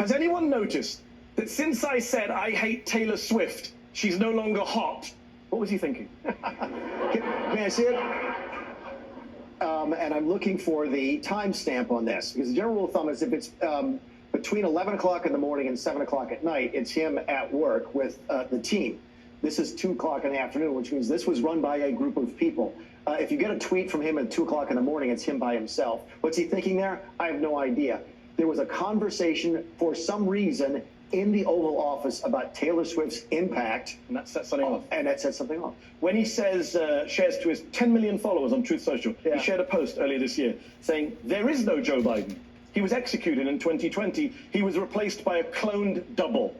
Has anyone noticed that since I said I hate Taylor Swift, she's no longer hot? What was he thinking? May I see it? And I'm looking for the timestamp on this, because the general rule of thumb is if it's between 11 o'clock in the morning and 7 o'clock at night, it's him at work with the team. This is 2 o'clock in the afternoon, which means this was run by a group of people. If you get a tweet from him at 2 o'clock in the morning, it's him by himself. What's he thinking there? I have no idea. There was a conversation for some reason in the Oval Office about Taylor Swift's impact. And that sets something off. And that sets something off. When he says, shares to his 10 million followers on Truth Social, Yeah. he shared a post earlier this year saying, there is no Joe Biden. He was executed in 2020. He was replaced by a cloned double.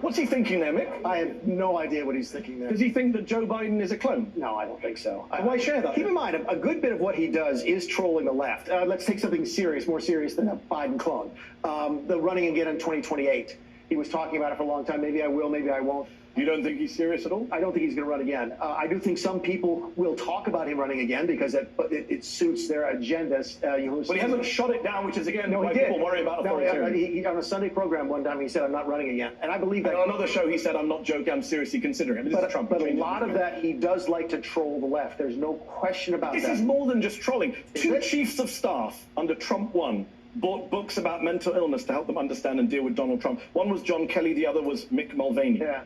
What's he thinking there, Mick? I have no idea what he's thinking there. Does he think that Joe Biden is a clone? No, I don't think so. Why share that? Keep in mind, a good bit of what he does is trolling the left. Let's take something serious, more serious than a Biden clone. The running again in 2028. He was talking about it for a long time. Maybe I will, maybe I won't. You don't think he's serious at all? I don't think he's going to run again. I do think some people will talk about him running again because it suits their agendas. But he hasn't shot it down, which is, again, no, why he did. people worry about authoritarian. He, on a Sunday program one time, he said, I'm not running again. And I believe that. And on another show, he said, I'm not joking, I'm seriously considering it. But a lot of that, he does like to troll the left. There's no question about that. This is more than just trolling. Is Two it? chiefs of staff under Trump 1 bought books about mental illness to help them understand and deal with Donald Trump. One was John Kelly, the other was Mick Mulvaney. Yeah.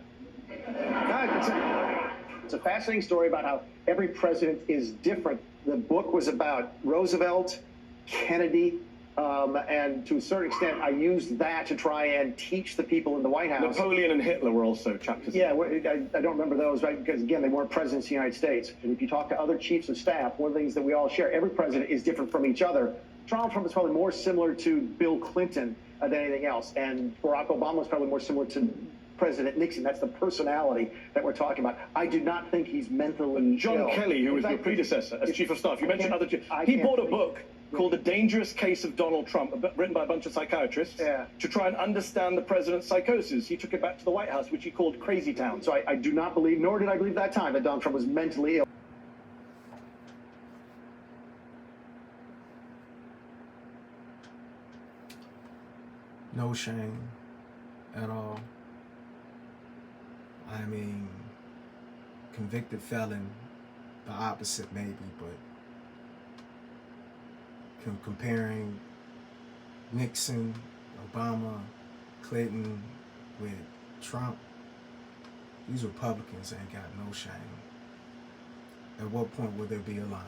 It's a fascinating story about how every president is different. The book was about Roosevelt, Kennedy, and to a certain extent, I used that to try and teach the people in the White House. Napoleon and Hitler were also chapters. Yeah, I don't remember those, right? Because, again, they weren't presidents of the United States. And if you talk to other chiefs of staff, one of the things that we all share, every president is different from each other. Donald Trump is probably more similar to Bill Clinton than anything else. And Barack Obama is probably more similar to President Nixon. That's the personality that we're talking about. I do not think he's mentally John ill. Kelly, who was your predecessor as chief of staff, you mentioned other chiefs. He can't bought a believe- book called The Dangerous Case of Donald Trump, written by a bunch of psychiatrists, Yeah. to try and understand the president's psychosis. He took it back to the White House, which he called Crazy Town. So I do not believe, nor did I believe that time, that Donald Trump was mentally ill. No shame at all. I mean, convicted felon, the opposite maybe, but comparing Nixon, Obama, Clinton with Trump, these Republicans ain't got no shame. At what point will there be a line?